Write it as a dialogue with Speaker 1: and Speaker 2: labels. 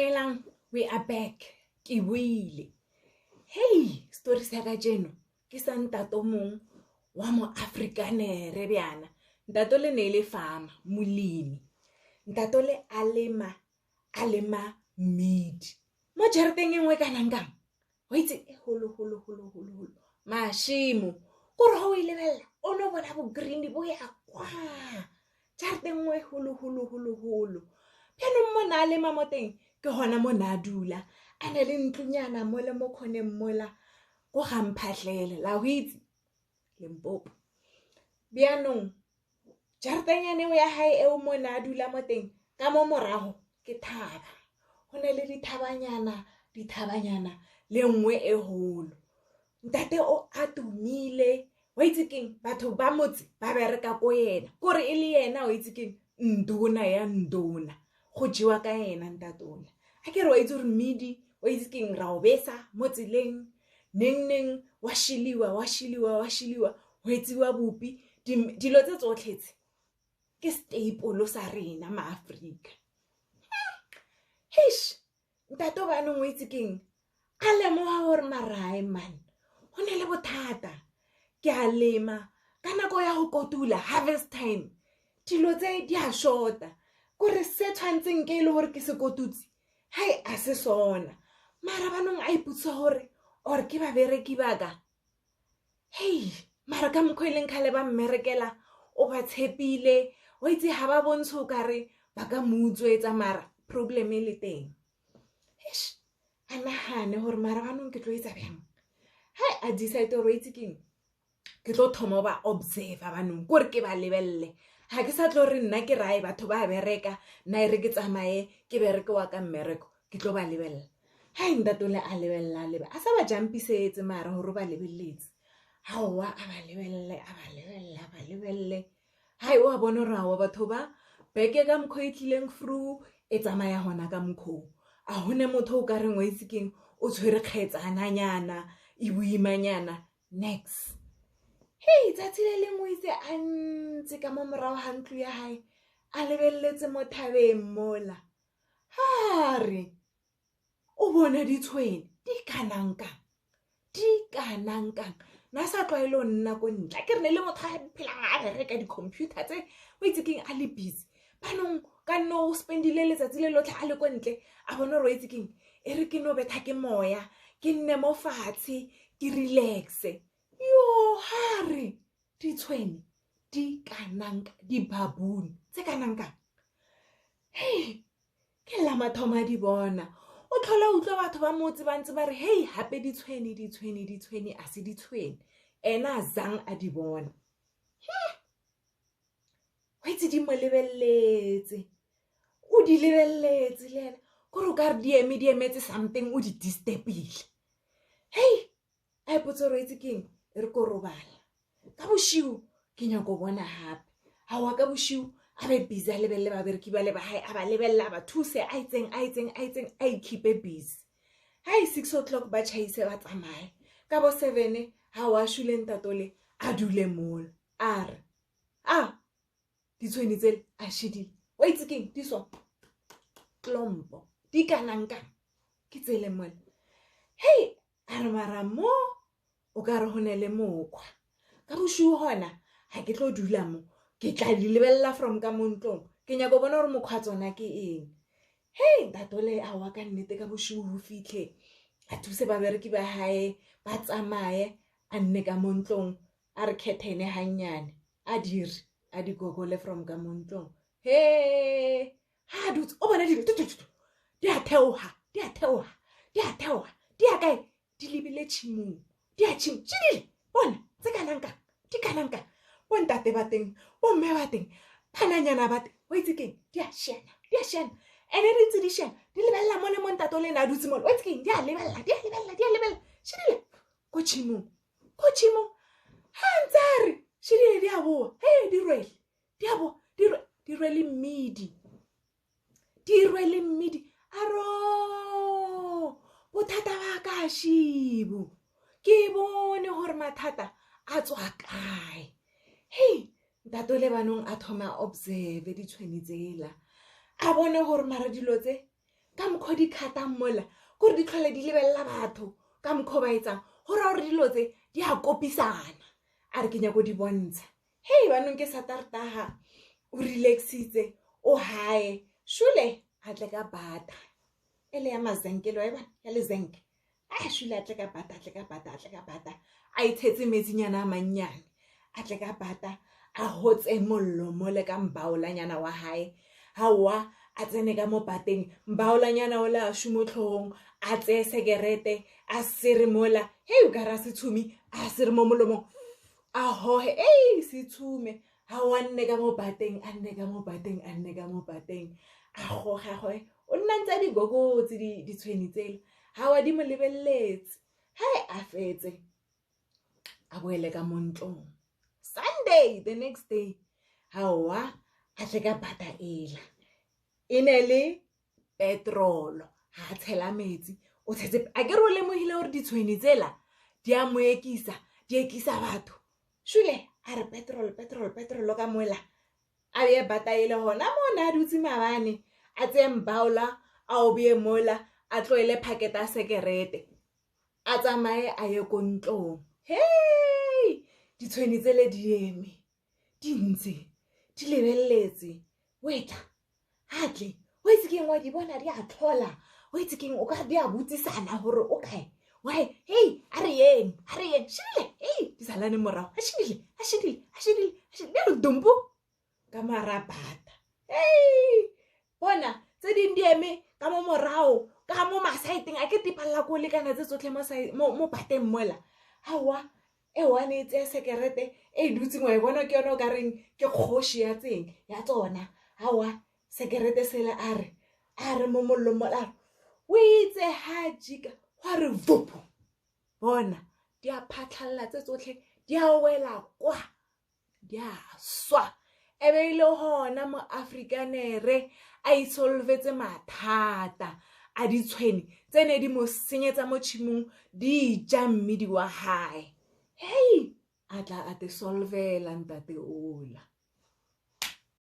Speaker 1: Dumelang, we are back. Ke buile. Hey, story sa ka jeno. Ke sa ntato mong wa mo Afrikanere bjana. Ntato le ne le fama, molemi. Ntato le alema midi. Mo jareteng engwe kana nkang. Wa itse e holo. Mashimo. Gore ha o ile bella, o no bona bo green bo ya kwa. Jareteng engwe holo. Pyanong mo na alema mo teng. Ke hona mo na dula a ne le ntlunyana mo le mo khoneng mola go gamphatlele la ho itse Limpopo bianong jaretanyane o ya hae eo mo na dula mo teng ka mo morago ke thaba go ne le dithabanyana le nngwe e holo ntate o atumile wa itse keng batho ba motse ba bereka ko yena gore e le yena o itse keng nduna ya nduna go jiwa ka yena ntatona a ke re wa itse gore midi wa itse keng ra o besa mo tseleng neng wa shiliwa ho etsiwa bupi dilo tse tsotlhetse ke staple sa rena maAfrika ntato banong o itse keng a lemoga gore marae man go ne le bothata ke a lema ka nako ya go kotula harvest time dilo tse di a shota gore se tshwantseng ke ile gore ke se kotutse hai a se sona mara banong a iputsa gore or ke ba bereki baka mara ka mkhoileng khale ba mmerekela o ba tshepile o itse ha ba bontsho kare ba ka mutswetsa mara problem e le teng a nahane gore mara banong ke tlo etsa bjang a decide gore itse keng ke tlo thoma ba observe banong gore ke ba lebelle ha ke sa tlo re nna ke rae batho ba bereka nna re ke tsamaye ke bereke wa ka mmereko ke tlo ba lebella ntatole a lebella a sa ba jumpisetse mara gore ba lebelletse hawa a ba lebelle wa bona ra wa batho ba beke ka mkho itlileng through e tsamaya hona ka mkho a hone motho o ka reng wa itse keng o tshwere kgetsananyana e buimanyana next tsatsi le lengwe itse a ntse ka mo morago ga ntlo ya hae a lebelletse mo thabeng mola re o bona ditshwene di kanangkang na sa tlwaelo nna ko ntla ke re ne le motho a phelang a bereka di-computer tse o itse keng a le busy banong ka nno o spendile letsatsi le lotlhe a le ko ntle a bona gore o itse keng e re ke no betha ke moya ke nne mo fatshe ke relaxe hare ditshwene di kanangka di-baboon tse kanangkang ke la mathoma di bona o tlhola utlwa batho ba motse ba ntse ba re hape ditshwene a se ditshwene ena zang a di bona wa itse di mo lebelletse o di lebelletse le ena gore o ka re di emetse something o di disturbile a ipotse gore itse keng e re ko robala ka boshiu ke nyako bona hape ha wa ka boshiu a be busy a lebelle ba bereki ba le ba hae a ba lebella ba thuse a itseng a keep busy 6 o'clock ba chaise ba tsamaye ka bo 7 ha wa shule ntatole a dule mol a re ditshwene tsele a shedile wa itse keng di so klompo di kanangkang ke tsele mole a re mara mo o ka re hone le mokgwa ka boshiu hona ha ke tlo dula mo ke tla di lebella from ka montlong ke nyaka bona gore mokgwa tsona ke eng ntatole a wa ka nnete ka boshiu ho fitlhe a thuse ba bereki ba hae ba tsamaye a nne ka montlong a re khethene hanyane a dire a di gogole from ka montlong ha dutse o bona di a theoha di a kae di lebile tshimong di a tshimong bona tse kanangka bontate ba teng bomme ba teng phananyana ba teng wa itse keng di a shena ene re ntse di shena di lebella mone mo ntate le na dutse mole wa itse keng di a lebella shedile ko tshimong ha ntsare shedile di a boa di rwele mmidi aro bothata ba ka shibo ke bone gore mathata a tswa kae ntate le banong a thoma observe ditshwene tsela a bone gore mara dilo tse ka mokgwa di khatang mola gore di tlhole di lebella batho ka mokgwa ba etsang gore gore dilo tse di a kopisana a re ke nya go di bontsha hey banong ke satartaha o relaxitse o hae shule a tle ka bata ele ya mazenke lo eba ya lezenke a shule a tle ka bata a ithetse metsinyana a mannyane a tle ka bata a hotse mollo mole ka mbaolanyana wa hae hawa a tsene ka mo bateng mbaolanyana o la shumotlhong a tse sekerete a sere mola hey o ka ra se tshumi a sere mo molomong a hohe ei se tshume ha wa nne ka mo bateng a nne ka mo bateng a goge o nna ntse di gogotse di tshweni tsela ha wa di mo lebelletse hai a fetse a boele ka montlong Sunday the next day hawa a tle ka bata ela inele petrol ha tshela metsi o tshetse a ke re o lemohile hore di tshweni tsela di a moekisa di ekisa batho shule a re petrol ka mola a ye bata ele hona mona a dutse mabane a tse mbaola a o bie mola a tloele phaketa sekerete a tsamaye a ye ko ntlong hey di tshweni tsele di eme di ntse di lebelletse weta hatle o itse keng wa di bona di a tlhola o itse keng o ka di a butsisana hore o kae why hey a re yeng shile hey di salane morao a shidile le dumbu ka marabata hey bona tse ding di eme ka mo morao ka mo masaiteng a ke tipalla ko le kana tse tsotlhe mo bateng mola hawa e wane tse sekerete e dutse ngwa e bona ke yona o ka reng ke kgoshi ya tseng ya tsona hawa sekerete sele a re mo mollo mola o itse ha jika wa re vupu bona di a phatlhalla tse tsotlhe di a wela kwa di a swa ebe ile hona mo Afrikanere a isolvetse mathata a ditshweni tsene di mo senyetsa mo tshimong di ja mmidi wa hae hey a tla a te solvela ntate ola